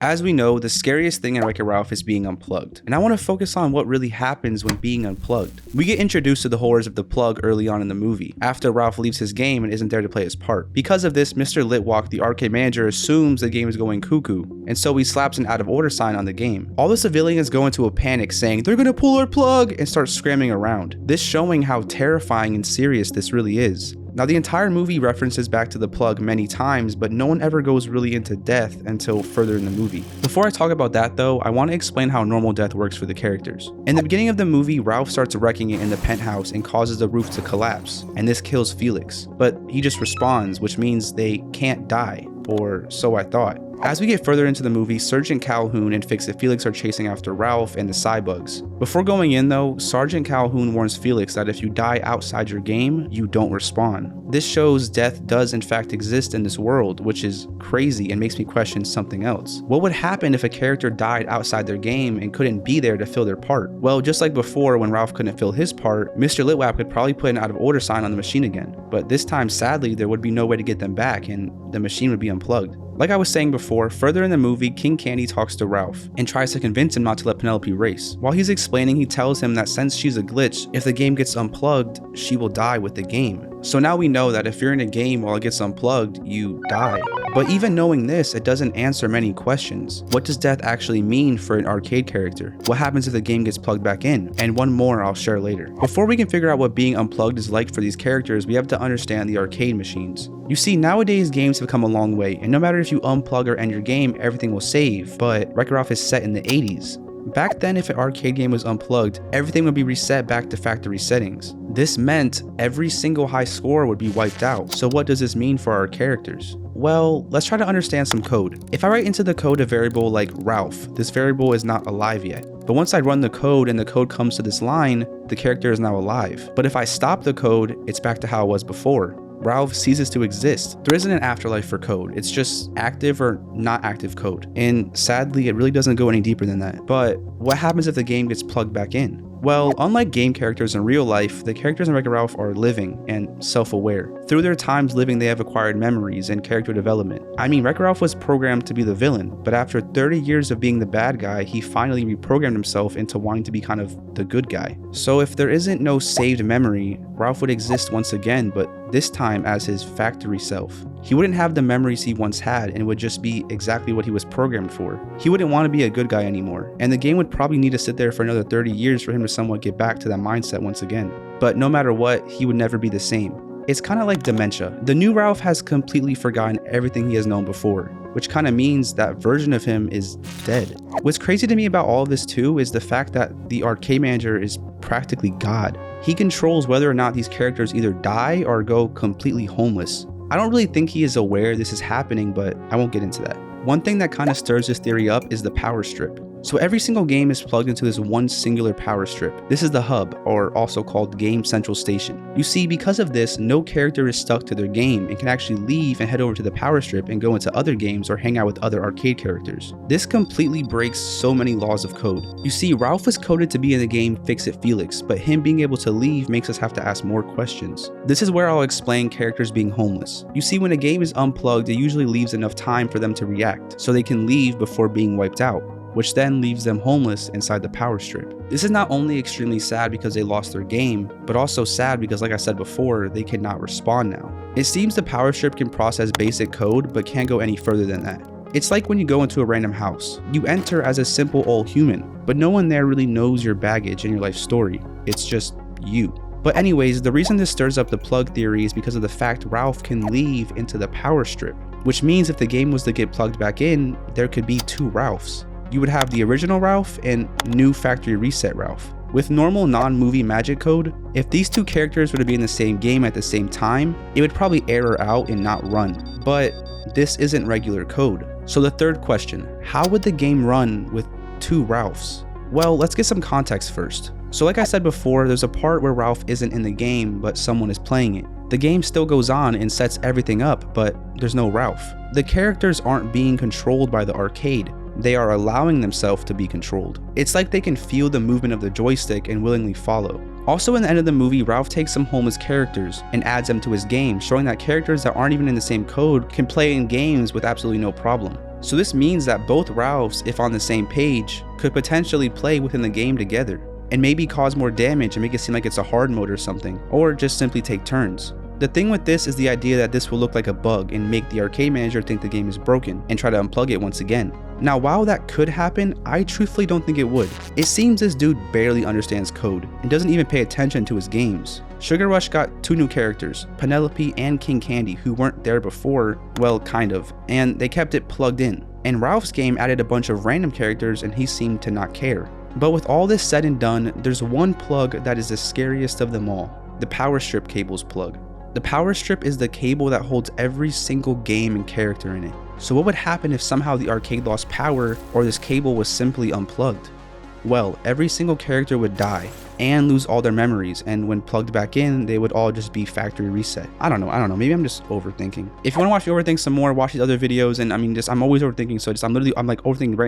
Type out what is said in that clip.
As we know, the scariest thing in Wreck-It Ralph is being unplugged, and I want to focus on what really happens when being unplugged. We get introduced to the horrors of the plug early on in the movie, after Ralph leaves his game and isn't there to play his part. Because of this, Mr. Litwalk, the arcade manager, assumes the game is going cuckoo, and so he slaps an out of order sign on the game. All the civilians go into a panic saying, "They're gonna pull our plug," and start scrambling around, this showing how terrifying and serious this really is. Now, the entire movie references back to the plug many times, but no one ever goes really into death until further in the movie. Before I talk about that though, I want to explain how normal death works for the characters. In the beginning of the movie, Ralph starts wrecking it in the penthouse and causes the roof to collapse, and this kills Felix. But he just responds, which means they can't die, or so I thought. As we get further into the movie, Sergeant Calhoun and Fix-It Felix are chasing after Ralph and the cybugs. Before going in though, Sergeant Calhoun warns Felix that if you die outside your game, you don't respawn. This shows death does in fact exist in this world, which is crazy and makes me question something else. What would happen if a character died outside their game and couldn't be there to fill their part? Well, just like before when Ralph couldn't fill his part, Mr. Litwap could probably put an out of order sign on the machine again. But this time, sadly, there would be no way to get them back and the machine would be unplugged. Like I was saying before, further in the movie, King Candy talks to Ralph and tries to convince him not to let Penelope race. While he's explaining, he tells him that since she's a glitch, if the game gets unplugged, she will die with the game. So now we know that if you're in a game while it gets unplugged, you die. But even knowing this, it doesn't answer many questions. What does death actually mean for an arcade character? What happens if the game gets plugged back in? And one more I'll share later. Before we can figure out what being unplugged is like for these characters, we have to understand the arcade machines. You see, nowadays games have come a long way, and no matter if you unplug or end your game, everything will save, but Wreck-It Ralph is set in the 80s. Back then, if an arcade game was unplugged, everything would be reset back to factory settings. This meant every single high score would be wiped out. So what does this mean for our characters? Well, let's try to understand some code. If I write into the code a variable like Ralph, this variable is not alive yet. But once I run the code and the code comes to this line, the character is now alive. But if I stop the code, it's back to how it was before. Ralph ceases to exist. There isn't an afterlife for code. It's just active or not active code. And sadly, it really doesn't go any deeper than that. But what happens if the game gets plugged back in? Well, unlike game characters in real life, the characters in Wreck-It Ralph are living and self-aware. Through their times living, they have acquired memories and character development. I mean, Wreck-It Ralph was programmed to be the villain, but after 30 years of being the bad guy, he finally reprogrammed himself into wanting to be kind of the good guy. So if there isn't no saved memory, Ralph would exist once again, but this time as his factory self. He wouldn't have the memories he once had and would just be exactly what he was programmed for. He wouldn't want to be a good guy anymore, and the game would probably need to sit there for another 30 years for him to somewhat get back to that mindset once again. But no matter what, he would never be the same. It's kind of like dementia. The new Ralph has completely forgotten everything he has known before, which kind of means that version of him is dead. What's crazy to me about all of this too is the fact that the arcade manager is practically God. He controls whether or not these characters either die or go completely homeless. I don't really think he is aware this is happening, but I won't get into that. One thing that kind of stirs this theory up is the power strip. So every single game is plugged into this one singular power strip. This is the hub, or also called Game Central Station. You see, because of this, no character is stuck to their game and can actually leave and head over to the power strip and go into other games or hang out with other arcade characters. This completely breaks so many laws of code. You see, Ralph was coded to be in the game Fix-It Felix, but him being able to leave makes us have to ask more questions. This is where I'll explain characters being homeless. You see, when a game is unplugged, it usually leaves enough time for them to react, so they can leave before being wiped out, which then leaves them homeless inside the power strip. This is not only extremely sad because they lost their game, but also sad because, like I said before, they cannot respawn now. It seems the power strip can process basic code, but can't go any further than that. It's like when you go into a random house. You enter as a simple old human, but no one there really knows your baggage and your life story. It's just you. But anyways, the reason this stirs up the plug theory is because of the fact Ralph can leave into the power strip, which means if the game was to get plugged back in, there could be two Ralphs. You would have the original Ralph and new factory reset Ralph. With normal non-movie magic code, if these two characters were to be in the same game at the same time, it would probably error out and not run. But this isn't regular code. So the third question, how would the game run with two Ralphs? Well, let's get some context first. So like I said before, there's a part where Ralph isn't in the game, but someone is playing it. The game still goes on and sets everything up, but there's no Ralph. The characters aren't being controlled by the arcade. They are allowing themselves to be controlled. It's like they can feel the movement of the joystick and willingly follow. Also, in the end of the movie, Ralph takes some homeless characters and adds them to his game, showing that characters that aren't even in the same code can play in games with absolutely no problem. So this means that both Ralphs, if on the same page, could potentially play within the game together, and maybe cause more damage and make it seem like it's a hard mode or something, or just simply take turns. The thing with this is the idea that this will look like a bug and make the arcade manager think the game is broken and try to unplug it once again. Now while that could happen, I truthfully don't think it would. It seems this dude barely understands code and doesn't even pay attention to his games. Sugar Rush got 2 new characters, Penelope and King Candy, who weren't there before, well kind of, and they kept it plugged in. And Ralph's game added a bunch of random characters and he seemed to not care. But with all this said and done, there's one plug that is the scariest of them all, the power strip cables plug. The power strip is the cable that holds every single game and character in it. So what would happen if somehow the arcade lost power or this cable was simply unplugged? Well, every single character would die and lose all their memories, and when plugged back in, they would all just be factory reset. I don't know, maybe I'm just overthinking. If you want to watch me overthink some more, watch these other videos, and I'm always overthinking, so I'm like overthinking right now.